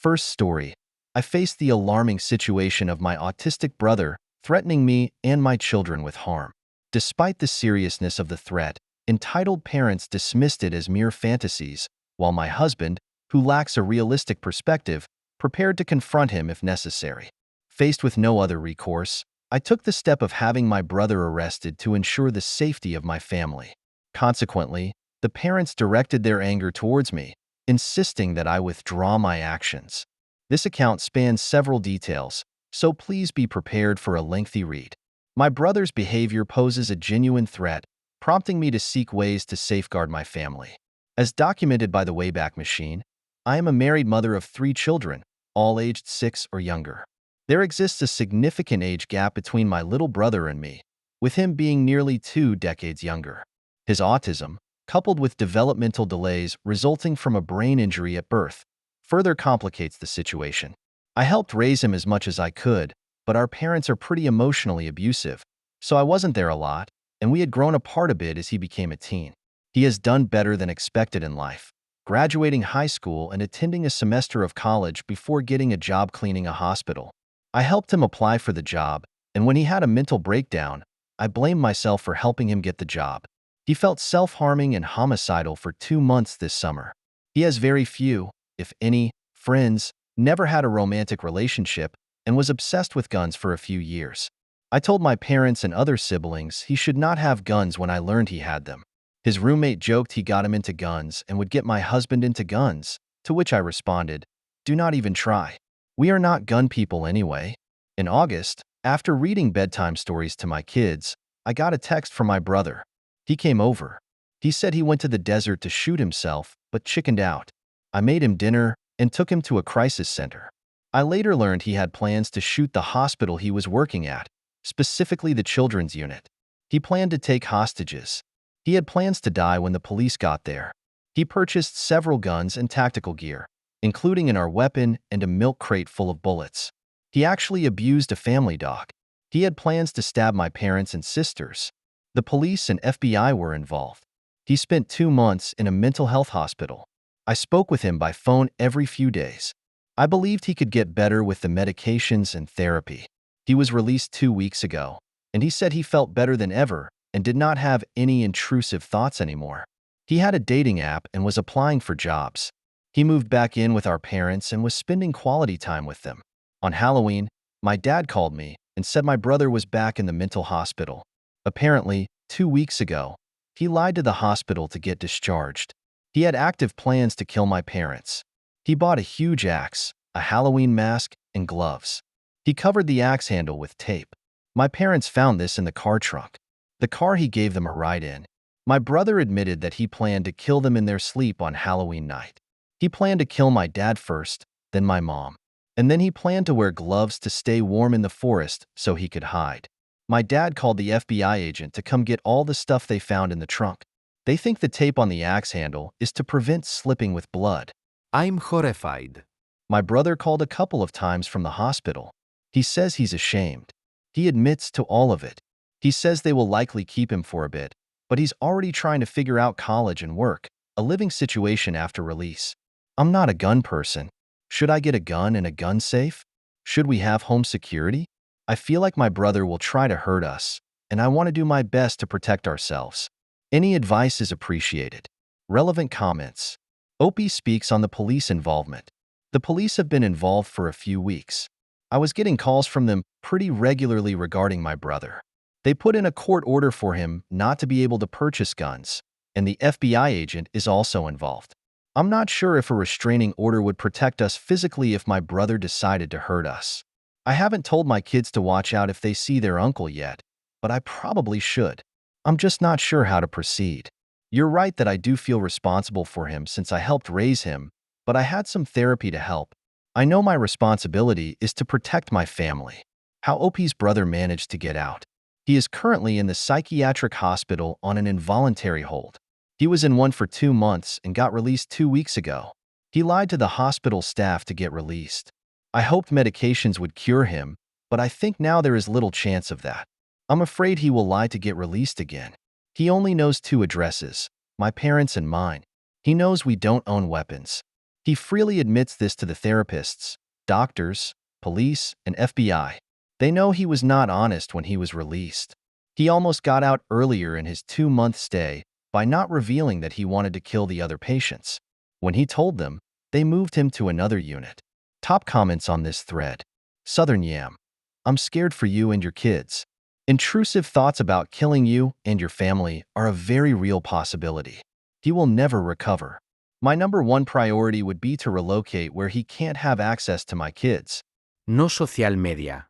First story. I faced the alarming situation of my autistic brother threatening me and my children with harm. Despite the seriousness of the threat, entitled parents dismissed it as mere fantasies, while my husband, who lacks a realistic perspective, prepared to confront him if necessary. Faced with no other recourse, I took the step of having my brother arrested to ensure the safety of my family. Consequently, the parents directed their anger towards me, insisting that I withdraw my actions. This account spans several details, so please be prepared for a lengthy read. My brother's behavior poses a genuine threat, prompting me to seek ways to safeguard my family. As documented by the Wayback Machine, I am a married mother of 3 children, all aged 6 or younger. There exists a significant age gap between my little brother and me, with him being nearly 2 decades younger. His autism, coupled with developmental delays resulting from a brain injury at birth, further complicates the situation. I helped raise him as much as I could, but our parents are pretty emotionally abusive, so I wasn't there a lot, and we had grown apart a bit as he became a teen. He has done better than expected in life, graduating high school and attending a semester of college before getting a job cleaning a hospital. I helped him apply for the job, and when he had a mental breakdown, I blamed myself for helping him get the job. He felt self-harming and homicidal for 2 months this summer. He has very few, if any, friends, never had a romantic relationship, and was obsessed with guns for a few years. I told my parents and other siblings he should not have guns when I learned he had them. His roommate joked he got him into guns and would get my husband into guns, to which I responded, "Do not even try. We are not gun people anyway." In August, after reading bedtime stories to my kids, I got a text from my brother. He came over. He said he went to the desert to shoot himself, but chickened out. I made him dinner and took him to a crisis center. I later learned he had plans to shoot the hospital he was working at, specifically the children's unit. He planned to take hostages. He had plans to die when the police got there. He purchased several guns and tactical gear, including an AR weapon and a milk crate full of bullets. He actually abused a family dog. He had plans to stab my parents and sisters. The police and FBI were involved. He spent 2 months in a mental health hospital. I spoke with him by phone every few days. I believed he could get better with the medications and therapy. He was released 2 weeks ago, and he said he felt better than ever and did not have any intrusive thoughts anymore. He had a dating app and was applying for jobs. He moved back in with our parents and was spending quality time with them. On Halloween, my dad called me and said my brother was back in the mental hospital. Apparently, 2 weeks ago, he lied to the hospital to get discharged. He had active plans to kill my parents. He bought a huge axe, a Halloween mask, and gloves. He covered the axe handle with tape. My parents found this in the car trunk, the car he gave them a ride in. My brother admitted that he planned to kill them in their sleep on Halloween night. He planned to kill my dad first, then my mom. And then he planned to wear gloves to stay warm in the forest so he could hide. My dad called the FBI agent to come get all the stuff they found in the trunk. They think the tape on the axe handle is to prevent slipping with blood. I'm horrified. My brother called a couple of times from the hospital. He says he's ashamed. He admits to all of it. He says they will likely keep him for a bit, but he's already trying to figure out college and work, a living situation after release. I'm not a gun person. Should I get a gun and a gun safe? Should we have home security? I feel like my brother will try to hurt us, and I want to do my best to protect ourselves. Any advice is appreciated. Relevant comments. Opie speaks on the police involvement. The police have been involved for a few weeks. I was getting calls from them pretty regularly regarding my brother. They put in a court order for him not to be able to purchase guns, and the FBI agent is also involved. I'm not sure if a restraining order would protect us physically if my brother decided to hurt us. I haven't told my kids to watch out if they see their uncle yet, but I probably should. I'm just not sure how to proceed. You're right that I do feel responsible for him since I helped raise him, but I had some therapy to help. I know my responsibility is to protect my family. How Opie's brother managed to get out. He is currently in the psychiatric hospital on an involuntary hold. He was in one for 2 months and got released 2 weeks ago. He lied to the hospital staff to get released. I hoped medications would cure him, but I think now there is little chance of that. I'm afraid he will lie to get released again. He only knows 2 addresses, my parents and mine. He knows we don't own weapons. He freely admits this to the therapists, doctors, police, and FBI. They know he was not honest when he was released. He almost got out earlier in his 2-month stay by not revealing that he wanted to kill the other patients. When he told them, they moved him to another unit. Top comments on this thread. Southern Yam. I'm scared for you and your kids. Intrusive thoughts about killing you and your family are a very real possibility. He will never recover. My number one priority would be to relocate where he can't have access to my kids. No social media.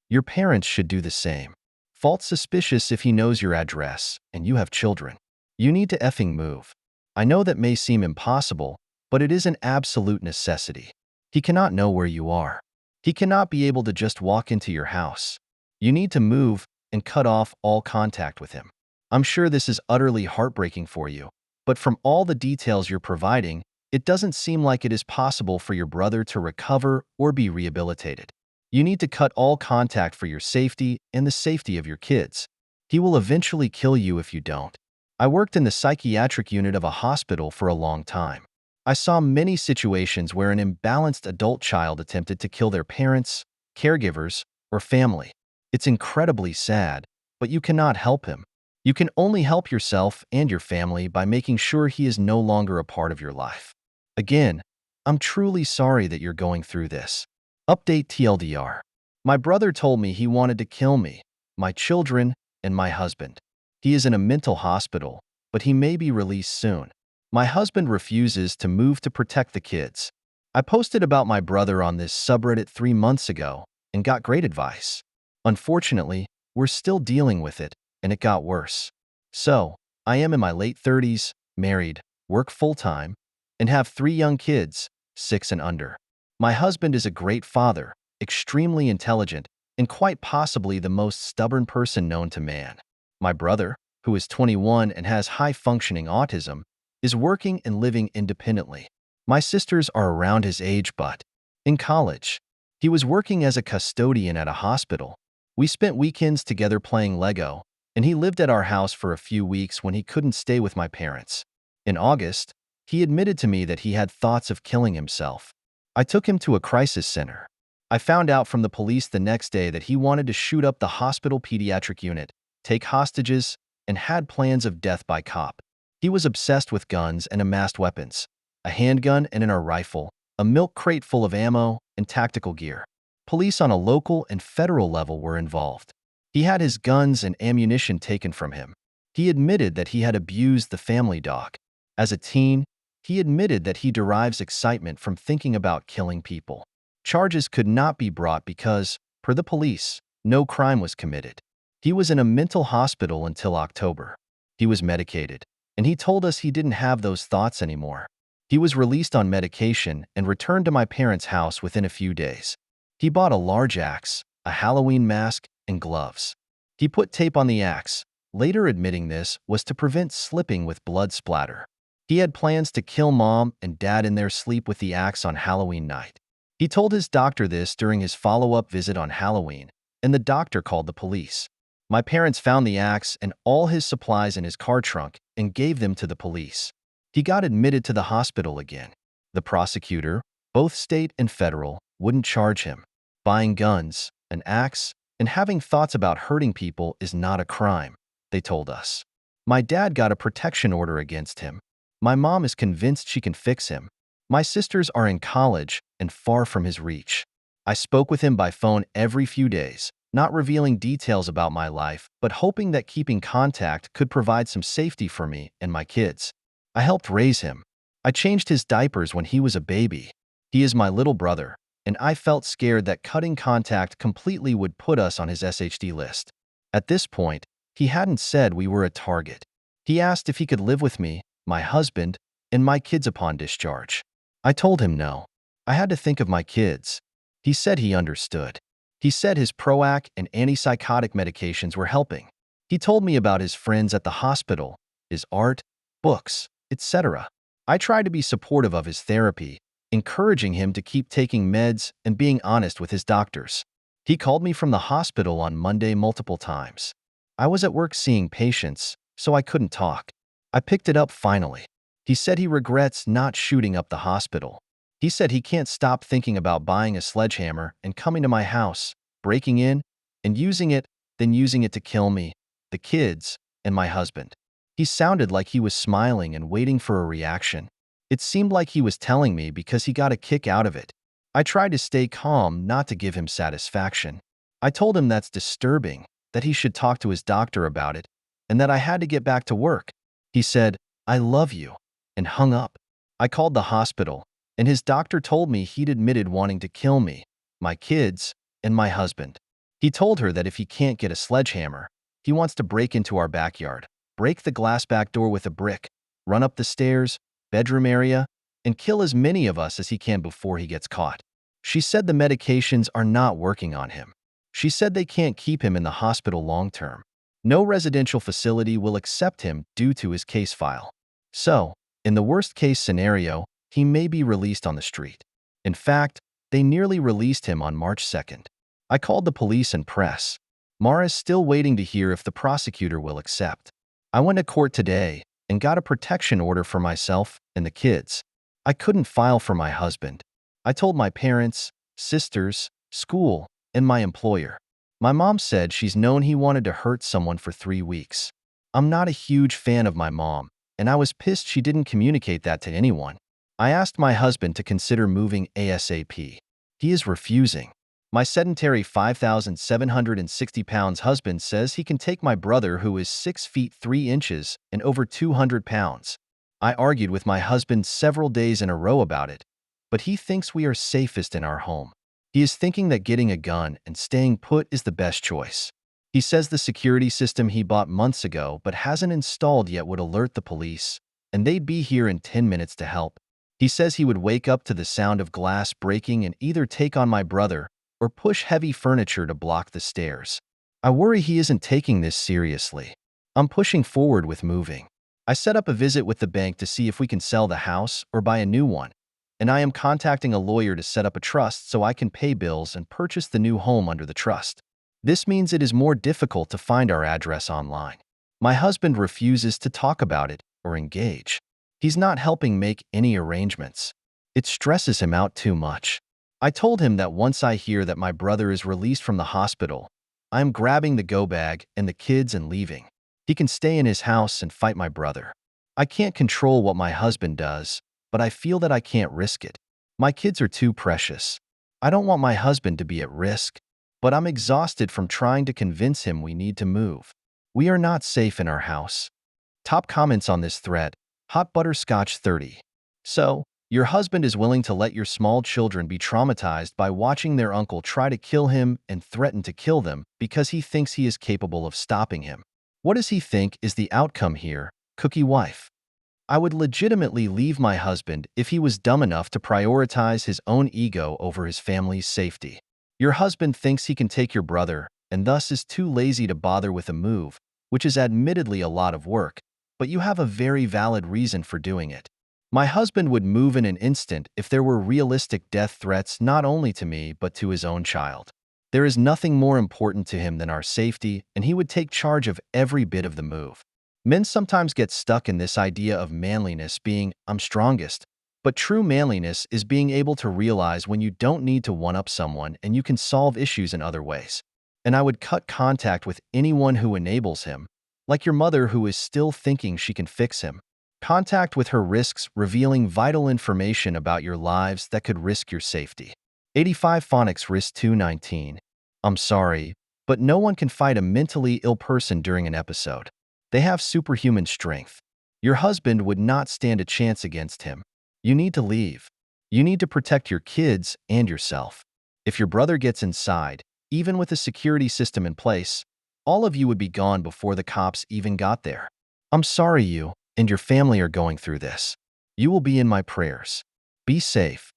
Your parents should do the same. False suspicious if he knows your address and you have children. You need to effing move. I know that may seem impossible, but it is an absolute necessity. He cannot know where you are. He cannot be able to just walk into your house. You need to move and cut off all contact with him. I'm sure this is utterly heartbreaking for you, but from all the details you're providing, it doesn't seem like it is possible for your brother to recover or be rehabilitated. You need to cut all contact for your safety and the safety of your kids. He will eventually kill you if you don't. I worked in the psychiatric unit of a hospital for a long time. I saw many situations where an imbalanced adult child attempted to kill their parents, caregivers, or family. It's incredibly sad, but you cannot help him. You can only help yourself and your family by making sure he is no longer a part of your life. Again, I'm truly sorry that you're going through this. Update TLDR. My brother told me he wanted to kill me, my children, and my husband. He is in a mental hospital, but he may be released soon. My husband refuses to move to protect the kids. I posted about my brother on this subreddit 3 months ago and got great advice. Unfortunately, we're still dealing with it, and it got worse. So, I am in my late 30s, married, work full-time, and have 3 young kids, 6 and under. My husband is a great father, extremely intelligent, and quite possibly the most stubborn person known to man. My brother, who is 21 and has high-functioning autism, is working and living independently. My sisters are around his age but in college. He was working as a custodian at a hospital. We spent weekends together playing Lego, and he lived at our house for a few weeks when he couldn't stay with my parents. In August, he admitted to me that he had thoughts of killing himself. I took him to a crisis center. I found out from the police the next day that he wanted to shoot up the hospital pediatric unit, take hostages, and had plans of death by cop. He was obsessed with guns and amassed weapons, a handgun and a rifle, a milk crate full of ammo, and tactical gear. Police on a local and federal level were involved. He had his guns and ammunition taken from him. He admitted that he had abused the family dog. As a teen, he admitted that he derives excitement from thinking about killing people. Charges could not be brought because, per the police, no crime was committed. He was in a mental hospital until October. He was medicated, and he told us he didn't have those thoughts anymore. He was released on medication and returned to my parents' house within a few days. He bought a large axe, a Halloween mask, and gloves. He put tape on the axe, later admitting this was to prevent slipping with blood splatter. He had plans to kill mom and dad in their sleep with the axe on Halloween night. He told his doctor this during his follow-up visit on Halloween, and the doctor called the police. My parents found the axe and all his supplies in his car trunk and gave them to the police. He got admitted to the hospital again. The prosecutor, both state and federal, wouldn't charge him. Buying guns, an axe, and having thoughts about hurting people is not a crime, they told us. My dad got a protection order against him. My mom is convinced she can fix him. My sisters are in college and far from his reach. I spoke with him by phone every few days, not revealing details about my life, but hoping that keeping contact could provide some safety for me and my kids. I helped raise him. I changed his diapers when he was a baby. He is my little brother, and I felt scared that cutting contact completely would put us on his SHD list. At this point, he hadn't said we were a target. He asked if he could live with me, my husband, and my kids upon discharge. I told him no. I had to think of my kids. He said he understood. He said his Proac and antipsychotic medications were helping. He told me about his friends at the hospital, his art, books, etc. I tried to be supportive of his therapy, encouraging him to keep taking meds and being honest with his doctors. He called me from the hospital on Monday multiple times. I was at work seeing patients, so I couldn't talk. I picked it up finally. He said he regrets not shooting up the hospital. He said he can't stop thinking about buying a sledgehammer and coming to my house, breaking in, and using it, then using it to kill me, the kids, and my husband. He sounded like he was smiling and waiting for a reaction. It seemed like he was telling me because he got a kick out of it. I tried to stay calm, not to give him satisfaction. I told him that's disturbing, that he should talk to his doctor about it, and that I had to get back to work. He said, "I love you," and hung up. I called the hospital, and his doctor told me he'd admitted wanting to kill me, my kids, and my husband. He told her that if he can't get a sledgehammer, he wants to break into our backyard, break the glass back door with a brick, run up the stairs, bedroom area, and kill as many of us as he can before he gets caught. She said the medications are not working on him. She said they can't keep him in the hospital long term. No residential facility will accept him due to his case file. So, in the worst-case scenario, he may be released on the street. In fact, they nearly released him on March 2nd. I called the police and press. Mara's still waiting to hear if the prosecutor will accept. I went to court today and got a protection order for myself and the kids. I couldn't file for my husband. I told my parents, sisters, school, and my employer. My mom said she's known he wanted to hurt someone for 3 weeks. I'm not a huge fan of my mom, and I was pissed she didn't communicate that to anyone. I asked my husband to consider moving ASAP. He is refusing. My sedentary 5,760 pounds husband says he can take my brother who is 6 feet 3 inches and over 200 pounds. I argued with my husband several days in a row about it, but he thinks we are safest in our home. He is thinking that getting a gun and staying put is the best choice. He says the security system he bought months ago but hasn't installed yet would alert the police, and they'd be here in 10 minutes to help. He says he would wake up to the sound of glass breaking and either take on my brother or push heavy furniture to block the stairs. I worry he isn't taking this seriously. I'm pushing forward with moving. I set up a visit with the bank to see if we can sell the house or buy a new one, and I am contacting a lawyer to set up a trust so I can pay bills and purchase the new home under the trust. This means it is more difficult to find our address online. My husband refuses to talk about it or engage. He's not helping make any arrangements. It stresses him out too much. I told him that once I hear that my brother is released from the hospital, I am grabbing the go bag and the kids and leaving. He can stay in his house and fight my brother. I can't control what my husband does, but I feel that I can't risk it. My kids are too precious. I don't want my husband to be at risk, but I'm exhausted from trying to convince him we need to move. We are not safe in our house. Top comments on this thread: Hot Butterscotch 30. So, your husband is willing to let your small children be traumatized by watching their uncle try to kill him and threaten to kill them because he thinks he is capable of stopping him. What does he think is the outcome here, Cookie Wife? I would legitimately leave my husband if he was dumb enough to prioritize his own ego over his family's safety. Your husband thinks he can take your brother and thus is too lazy to bother with a move, which is admittedly a lot of work, but you have a very valid reason for doing it. My husband would move in an instant if there were realistic death threats not only to me but to his own child. There is nothing more important to him than our safety, and he would take charge of every bit of the move. Men sometimes get stuck in this idea of manliness being, "I'm strongest," but true manliness is being able to realize when you don't need to one-up someone and you can solve issues in other ways. And I would cut contact with anyone who enables him, like your mother who is still thinking she can fix him. Contact with her risks revealing vital information about your lives that could risk your safety. 85 Phonics Risk 219. I'm sorry, but no one can fight a mentally ill person during an episode. They have superhuman strength. Your husband would not stand a chance against him. You need to leave. You need to protect your kids and yourself. If your brother gets inside, even with a security system in place, all of you would be gone before the cops even got there. I'm sorry you and your family are going through this. You will be in my prayers. Be safe.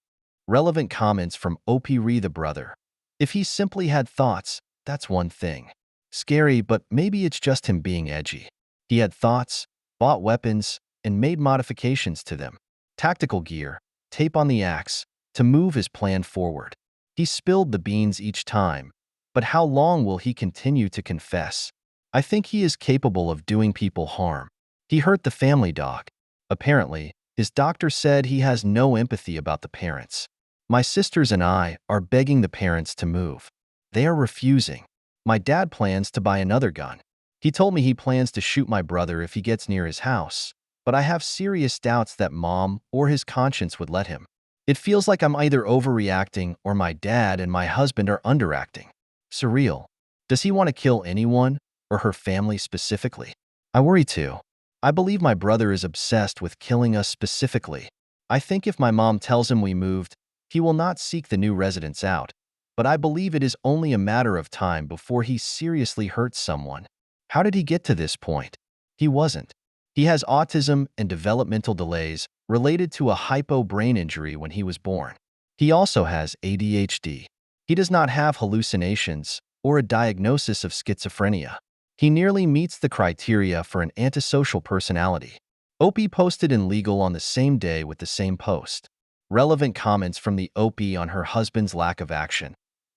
Relevant comments from OP Re the brother. If he simply had thoughts, that's one thing. Scary, but maybe it's just him being edgy. He had thoughts, bought weapons, and made modifications to them. Tactical gear, tape on the axe, to move his plan forward. He spilled the beans each time, but how long will he continue to confess? I think he is capable of doing people harm. He hurt the family dog. Apparently, His doctor said he has no empathy about the parents. My sisters and I are begging the parents to move. They are refusing. My dad plans to buy another gun. He told me he plans to shoot my brother if he gets near his house, but I have serious doubts that mom or his conscience would let him. It feels like I'm either overreacting or my dad and my husband are underacting. Surreal. Does he want to kill anyone, or her family specifically? I worry too. I believe my brother is obsessed with killing us specifically. I think if my mom tells him we moved, he will not seek the new residents out, but I believe it is only a matter of time before he seriously hurts someone. How did he get to this point? He wasn't. He has autism and developmental delays related to a hypo brain injury when he was born. He also has ADHD. He does not have hallucinations or a diagnosis of schizophrenia. He nearly meets the criteria for an antisocial personality. OP posted in Legal on the same day with the same post. Relevant comments from the OP on her husband's lack of action.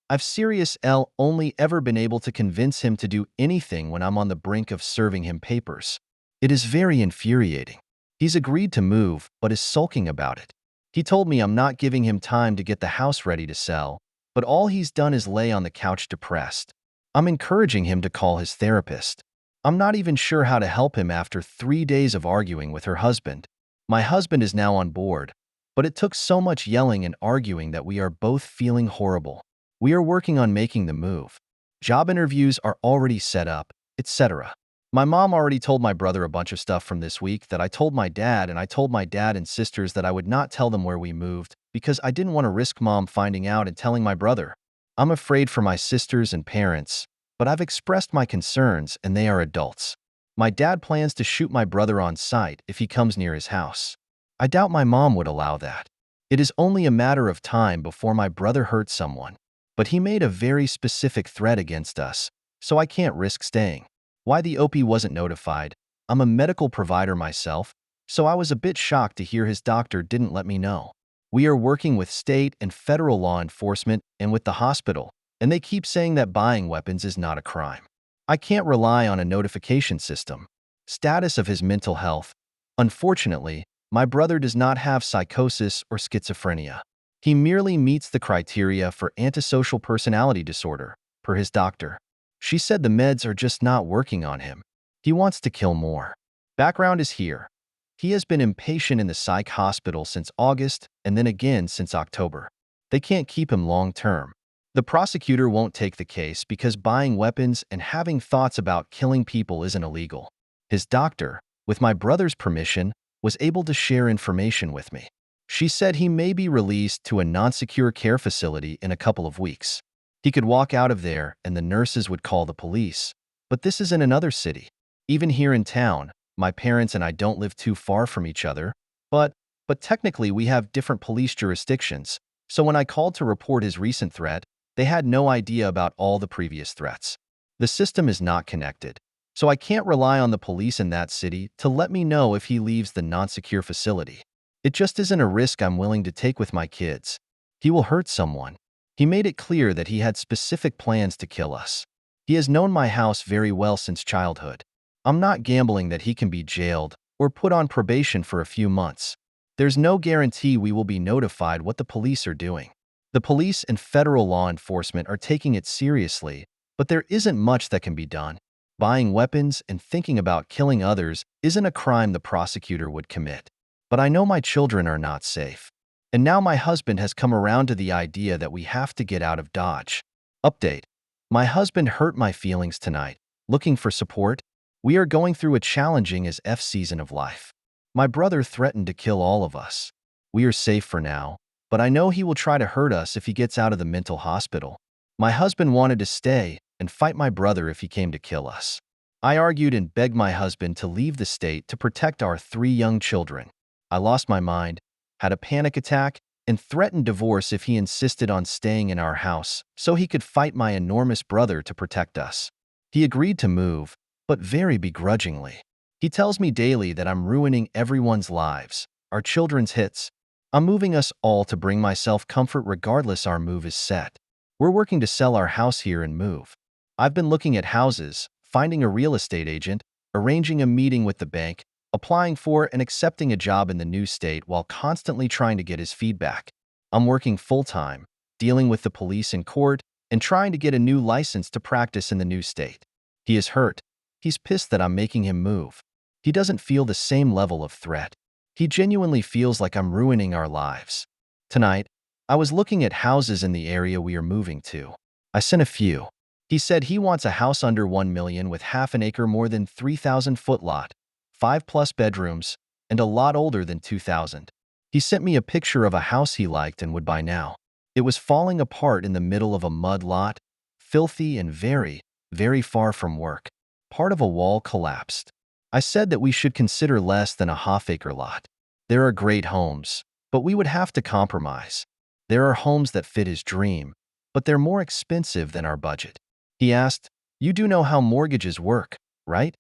I've serious L only ever been able to convince him to do anything when I'm on the brink of serving him papers. It is very infuriating. He's agreed to move, but is sulking about it. He told me I'm not giving him time to get the house ready to sell, but all he's done is lay on the couch depressed. I'm encouraging him to call his therapist. I'm not even sure how to help him after 3 days of arguing with her husband. My husband is now on board, but it took so much yelling and arguing that we are both feeling horrible. We are working on making the move. Job interviews are already set up, etc. My mom already told my brother a bunch of stuff from this week that I told my dad, and I told my dad and sisters that I would not tell them where we moved because I didn't want to risk mom finding out and telling my brother. I'm afraid for my sisters and parents, but I've expressed my concerns and they are adults. My dad plans to shoot my brother on sight if he comes near his house. I doubt my mom would allow that. It is only a matter of time before my brother hurts someone. But he made a very specific threat against us, so I can't risk staying. Why the OP wasn't notified? I'm a medical provider myself, so I was a bit shocked to hear his doctor didn't let me know. We are working with state and federal law enforcement and with the hospital, and they keep saying that buying weapons is not a crime. I can't rely on a notification system. Status of his mental health. Unfortunately, my brother does not have psychosis or schizophrenia. He merely meets the criteria for antisocial personality disorder, per his doctor. She said the meds are just not working on him. He wants to kill more. Background is here. He has been inpatient in the psych hospital since August and then again since October. They can't keep him long term. The prosecutor won't take the case because buying weapons and having thoughts about killing people isn't illegal. His doctor, with my brother's permission, was able to share information with me. She said he may be released to a non-secure care facility in a couple of weeks. He could walk out of there and the nurses would call the police. But this is in another city. Even here in town, my parents and I don't live too far from each other, but technically we have different police jurisdictions, so when I called to report his recent threat, they had no idea about all the previous threats. The system is not connected, so I can't rely on the police in that city to let me know if he leaves the non-secure facility. It just isn't a risk I'm willing to take with my kids. He will hurt someone. He made it clear that he had specific plans to kill us. He has known my house very well since childhood. I'm not gambling that he can be jailed or put on probation for a few months. There's no guarantee we will be notified what the police are doing. The police and federal law enforcement are taking it seriously, but there isn't much that can be done. Buying weapons and thinking about killing others isn't a crime the prosecutor would commit. But I know my children are not safe. And now my husband has come around to the idea that we have to get out of Dodge. Update. My husband hurt my feelings tonight. Looking for support? We are going through a challenging as F season of life. My brother threatened to kill all of us. We are safe for now, but I know he will try to hurt us if he gets out of the mental hospital. My husband wanted to stay and fight my brother if he came to kill us. I argued and begged my husband to leave the state to protect our 3 young children. I lost my mind, had a panic attack, and threatened divorce if he insisted on staying in our house so he could fight my enormous brother to protect us. He agreed to move, but very begrudgingly. He tells me daily that I'm ruining everyone's lives, our children's hits. I'm moving us all to bring myself comfort regardless our move is set. We're working to sell our house here and move. I've been looking at houses, finding a real estate agent, arranging a meeting with the bank, applying for and accepting a job in the new state while constantly trying to get his feedback. I'm working full-time, dealing with the police and court, and trying to get a new license to practice in the new state. He is hurt. He's pissed that I'm making him move. He doesn't feel the same level of threat. He genuinely feels like I'm ruining our lives. Tonight, I was looking at houses in the area we are moving to. I sent a few. He said he wants a house under 1 million with half an acre more than 3,000-foot lot, 5+ bedrooms, and a lot older than 2,000. He sent me a picture of a house he liked and would buy now. It was falling apart in the middle of a mud lot, filthy and very, very far from work. Part of a wall collapsed. I said that we should consider less than a half-acre lot. There are great homes, but we would have to compromise. There are homes that fit his dream, but they're more expensive than our budget. He asked, "You do know how mortgages work, right?"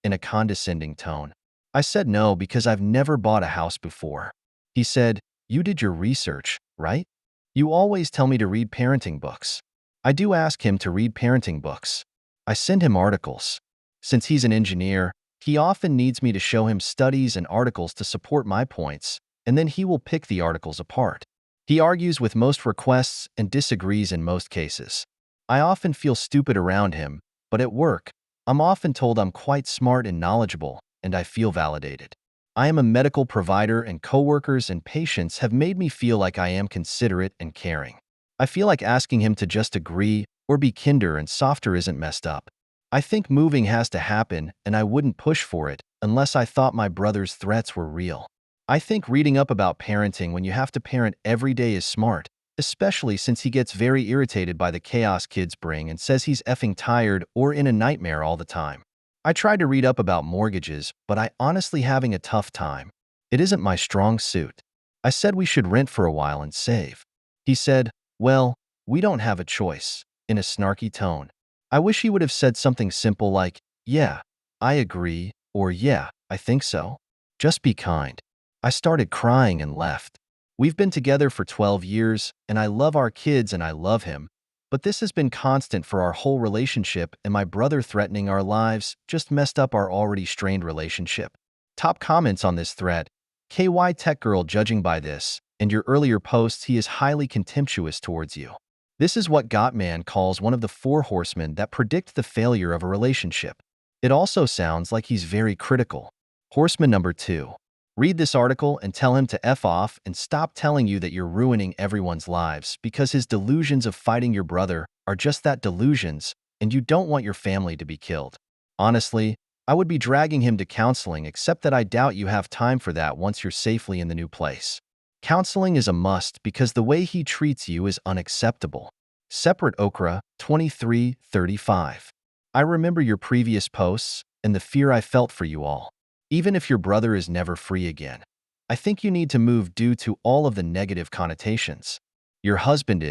in a condescending tone. I said no because I've never bought a house before. He said, "You did your research, right? You always tell me to read parenting books." I do ask him to read parenting books. I send him articles. Since he's an engineer, he often needs me to show him studies and articles to support my points, and then he will pick the articles apart. He argues with most requests and disagrees in most cases. I often feel stupid around him, but at work, I'm often told I'm quite smart and knowledgeable, and I feel validated. I am a medical provider, and coworkers and patients have made me feel like I am considerate and caring. I feel like asking him to just agree or be kinder and softer isn't messed up. I think moving has to happen, and I wouldn't push for it unless I thought my brother's threats were real. I think reading up about parenting when you have to parent every day is smart, especially since he gets very irritated by the chaos kids bring and says he's effing tired or in a nightmare all the time. I tried to read up about mortgages, but I honestly having a tough time. It isn't my strong suit. I said we should rent for a while and save. He said, "Well, we don't have a choice," in a snarky tone. I wish he would have said something simple like, "Yeah, I agree," or "Yeah, I think so." Just be kind. I started crying and left. We've been together for 12 years, and I love our kids and I love him, but this has been constant for our whole relationship, and my brother threatening our lives just messed up our already strained relationship. Top comments on this thread: KY Tech Girl, judging by this and your earlier posts, he is highly contemptuous towards you. This is what Gottman calls one of the 4 horsemen that predict the failure of a relationship. It also sounds like he's very critical. Horseman number 2. Read this article and tell him to F off and stop telling you that you're ruining everyone's lives, because his delusions of fighting your brother are just that, delusions, and you don't want your family to be killed. Honestly, I would be dragging him to counseling, except that I doubt you have time for that once you're safely in the new place. Counseling is a must because the way he treats you is unacceptable. Separate Okra, 2335. I remember your previous posts and the fear I felt for you all. Even if your brother is never free again, I think you need to move due to all of the negative connotations. Your husband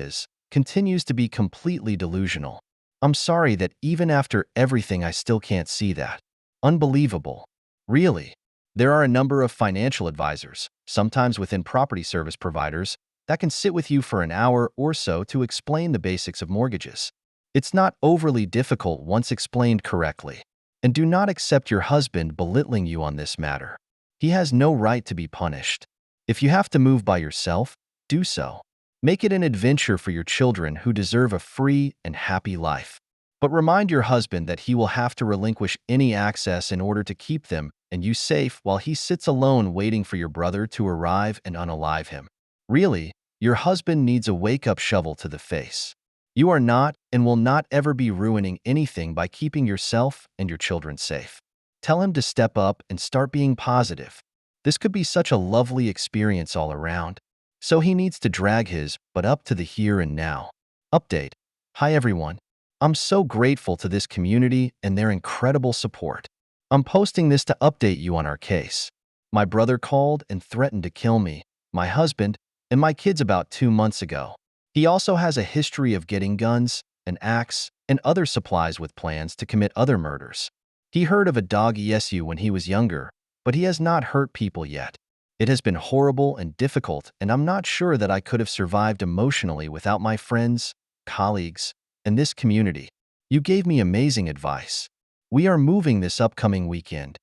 continues to be completely delusional. I'm sorry that even after everything I still can't see that. Unbelievable. Really. There are a number of financial advisors, sometimes within property service providers, that can sit with you for an hour or so to explain the basics of mortgages. It's not overly difficult once explained correctly. And do not accept your husband belittling you on this matter. He has no right to be punished. If you have to move by yourself, do so. Make it an adventure for your children who deserve a free and happy life. But remind your husband that he will have to relinquish any access in order to keep them and you safe while he sits alone waiting for your brother to arrive and unalive him. Really, your husband needs a wake-up shovel to the face. You are not and will not ever be ruining anything by keeping yourself and your children safe. Tell him to step up and start being positive. This could be such a lovely experience all around. So he needs to drag his butt up to the here and now. Update. Hi everyone. I'm so grateful to this community and their incredible support. I'm posting this to update you on our case. My brother called and threatened to kill me, my husband, and my kids about 2 months ago. He also has a history of getting guns, an axe, and other supplies with plans to commit other murders. He heard of a dog ESU when he was younger, but he has not hurt people yet. It has been horrible and difficult, and I'm not sure that I could have survived emotionally without my friends, colleagues, and this community. You gave me amazing advice. We are moving this upcoming weekend,